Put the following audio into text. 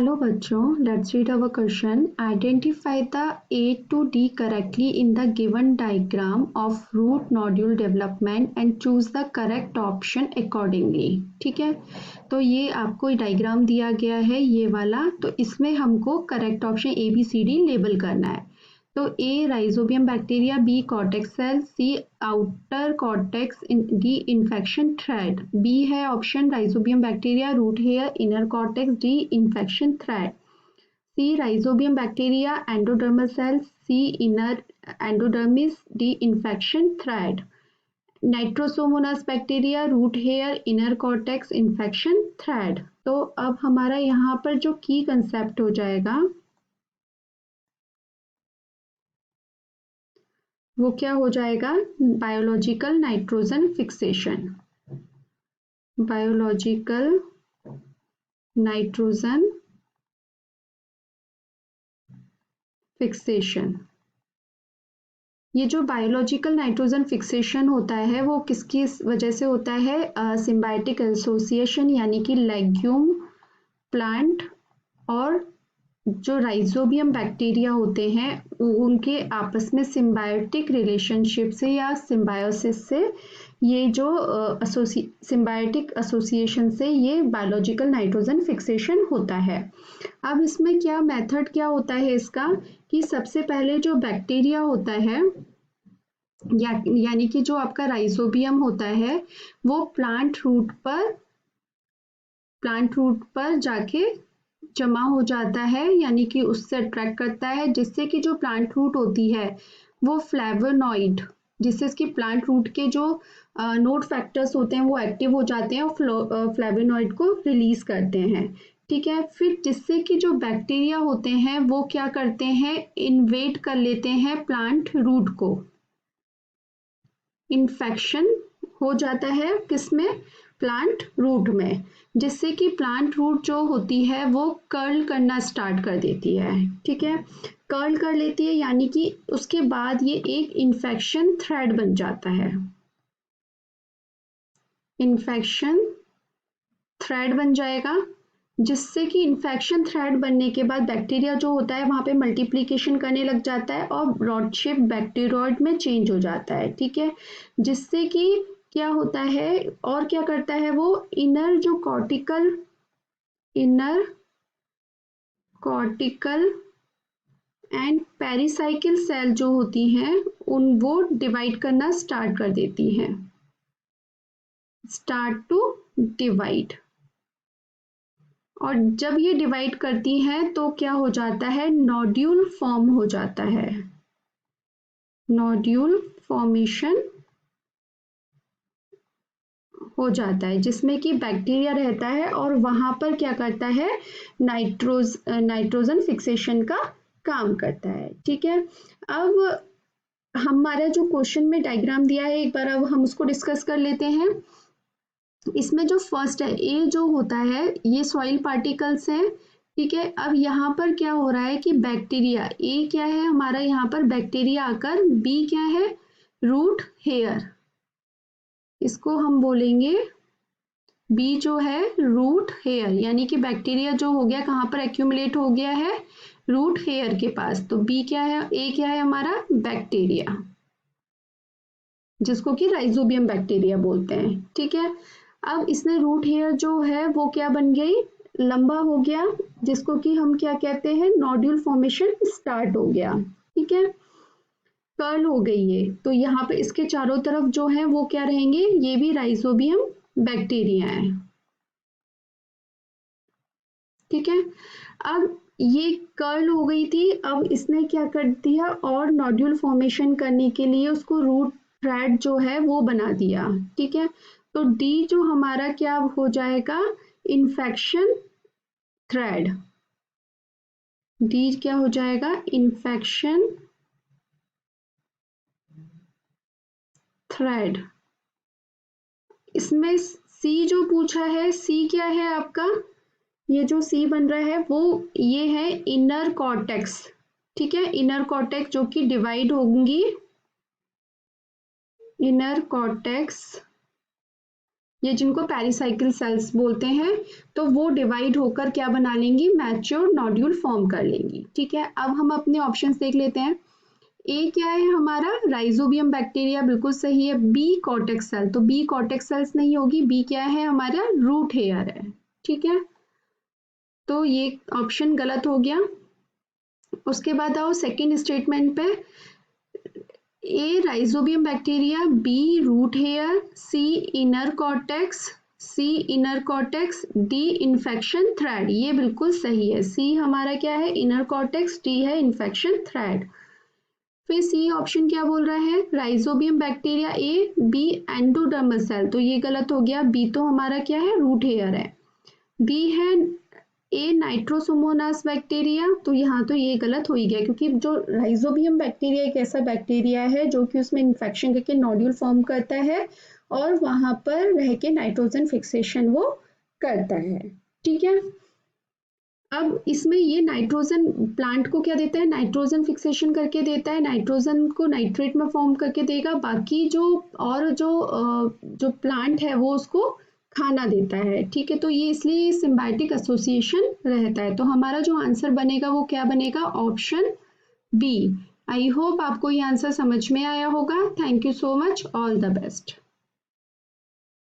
Hello बच्चों, let's read our question. Identify the A to D correctly in the given diagram of root nodule development and choose the correct option accordingly. ठीक है, तो ये आपको diagram दिया गया है ये वाला, तो इसमें हमको correct option A B C D label करना है। तो A rhizobium bacteria, B cortex cell, C outer cortex, D infection thread. B है option rhizobium bacteria, root hair, inner cortex, D infection thread. C rhizobium bacteria, endodermal cell, C inner endodermis, D infection thread. Nitrosomonas bacteria, root hair, inner cortex, infection thread. तो अब हमारा यहाँ पर जो की concept हो जाएगा वो क्या हो जाएगा, biological nitrogen fixation. Biological nitrogen fixation. ये जो बायोलॉजिकल नाइट्रोजन फिक्सेशन होता है वो किसकी वजह से होता है, सिम्बायोटिक एसोसिएशन, यानी कि लेग्यूम प्लांट और जो राइजोबियम बैक्टीरिया होते हैं उनके आपस में सिम्बायोटिक रिलेशनशिप से या सिम्बायोसिस से ये जो सिम्बायोटिक एसोसिएशन से ये बायोलॉजिकल नाइट्रोजन फिक्सेशन होता है। अब इसमें क्या मेथड क्या होता है इसका, कि सबसे पहले जो बैक्टीरिया होता है यानी कि जो आपका राइजोबियम होता है वो प्लांट रूट पर जाके जमा हो जाता है, यानी कि उससे अट्रैक्ट करता है, जिससे कि जो प्लांट रूट होती है वो फ्लेवोनॉइड, जिससे इसकी प्लांट रूट के जो नोड फैक्टर्स होते हैं वो एक्टिव हो जाते हैं और फ्लेवोनॉइड को रिलीज करते हैं। ठीक है, फिर जिससे कि जो बैक्टीरिया होते हैं वो क्या करते हैं, इन्वेड कर लेते हैं प्लांट रूट को। इन्फेक्शन हो जाता है किसमें, प्लांट रूट में, जिससे कि प्लांट रूट जो होती है वो कर्ल करना स्टार्ट कर देती है। ठीक है, कर्ल कर लेती है, यानी कि उसके बाद ये एक इन्फेक्शन थ्रेड बन जाता है। इन्फेक्शन थ्रेड बन जाएगा, जिससे कि इन्फेक्शन थ्रेड बनने के बाद बैक्टीरिया जो होता है वहां पे मल्टीप्लिकेशन करने लग जाता है और रॉड शेप बैक्टीरियोइड में चेंज हो जाता है। ठीक है, जिससे कि क्या होता है और क्या करता है वो, inner cortical and pericycle cell जो होती हैं वो डिवाइड करना स्टार्ट कर देती हैं, स्टार्ट टू डिवाइड। और जब ये डिवाइड करती हैं तो क्या हो जाता है, नोड्यूल फॉर्म हो जाता है, नोड्यूल फॉर्मेशन हो जाता है, जिसमें कि बैक्टीरिया रहता है और वहां पर क्या करता है, नाइट्रोजन फिक्सेशन का काम करता है। ठीक है, अब हमारा जो क्वेश्चन में डायग्राम दिया है एक बार अब हम उसको डिस्कस कर लेते हैं। इसमें जो फर्स्ट है ए जो होता है ये सॉइल पार्टिकल्स है। ठीक है, अब यहाँ पर क्या हो रहा है कि बैक्टीरिया, ए क्या है हमारा यहाँ पर बैक्टीरिया आकर, बी क्या है, रूट हेयर, इसको हम बोलेंगे बी जो है रूट हेयर, यानी कि बैक्टीरिया जो हो गया कहाँ पर एक्यूमुलेट हो गया है, रूट हेयर के पास। तो बी क्या है, ए क्या है हमारा बैक्टीरिया, जिसको कि राइजोबियम बैक्टीरिया बोलते हैं। ठीक है, अब इसने रूट हेयर जो है वो क्या बन गई, लंबा हो गया, जिसको कि हम क्या कहते हैं, नोड्यूल फॉर्मेशन स्टार्ट हो गया। ठीक है, कर्ल हो गई ये, तो यहाँ पे इसके चारों तरफ जो है वो क्या रहेंगे, ये भी राइजोबियम बैक्टीरिया है। ठीक है, अब ये कर्ल हो गई थी, अब इसने क्या कर दिया, और नोड्यूल फॉर्मेशन करने के लिए उसको रूट थ्रेड जो है वो बना दिया। ठीक है, तो डी जो हमारा क्या हो जाएगा, इन्फेक्शन थ्रेड। डी क्या हो जाएगा, इन्फेक्शन थ्रेड। इसमें सी जो पूछा है, सी क्या है आपका, ये जो सी बन रहा है वो ये है इनर कॉर्टेक्स। ठीक है, इनर कॉर्टेक्स जो कि डिवाइड होंगी, इनर कॉर्टेक्स ये जिनको पेरिसाइकिल सेल्स बोलते हैं, तो वो डिवाइड होकर क्या बना लेंगी, मैच्योर नोड्यूल फॉर्म कर लेंगी। ठीक है, अब हम अपने ऑप्शंस देख लेते हैं। ए क्या है हमारा, राइजोबियम बैक्टीरिया, बिल्कुल सही है। बी कॉर्टेक्स सेल, तो बी कॉर्टेक्स सेल्स नहीं होगी, बी क्या है हमारा, रूट हेयर है। ठीक है, तो ये ऑप्शन गलत हो गया। उसके बाद आओ सेकेंड स्टेटमेंट पे। A rhizobium bacteria, B root hair, C inner cortex, D infection thread. ये बिल्कुल सही है, सी हमारा क्या है, इनर कॉर्टेक्स, डी है इन्फेक्शन थ्रेड। फिर सी ऑप्शन क्या बोल रहा है, rhizobium bacteria A, B endodermal cell, तो ये गलत हो गया। बी तो हमारा क्या है, रूट हेयर है। बी है ए नाइट्रोसोमोनास बैक्टीरिया, तो यहाँ तो ये गलत हो ही गया, क्योंकि जो राइजोबियम बैक्टीरिया एक ऐसा बैक्टीरिया है जो कि उसमें इन्फेक्शन करके नोड्यूल फॉर्म करता है और वहां पर रह के नाइट्रोजन फिक्सेशन वो करता है। ठीक है, अब इसमें ये नाइट्रोजन प्लांट को क्या देता है, नाइट्रोजन फिक्सेशन करके देता है, नाइट्रोजन को नाइट्रेट में फॉर्म करके देगा, बाकी जो और जो प्लांट है वो उसको खाना देता है। ठीक है, तो ये इसलिए सिम्बायोटिक एसोसिएशन रहता है। तो हमारा जो आंसर बनेगा वो क्या बनेगा, ऑप्शन बी। आई होप आपको ये आंसर समझ में आया होगा। Thank you so much, all the best.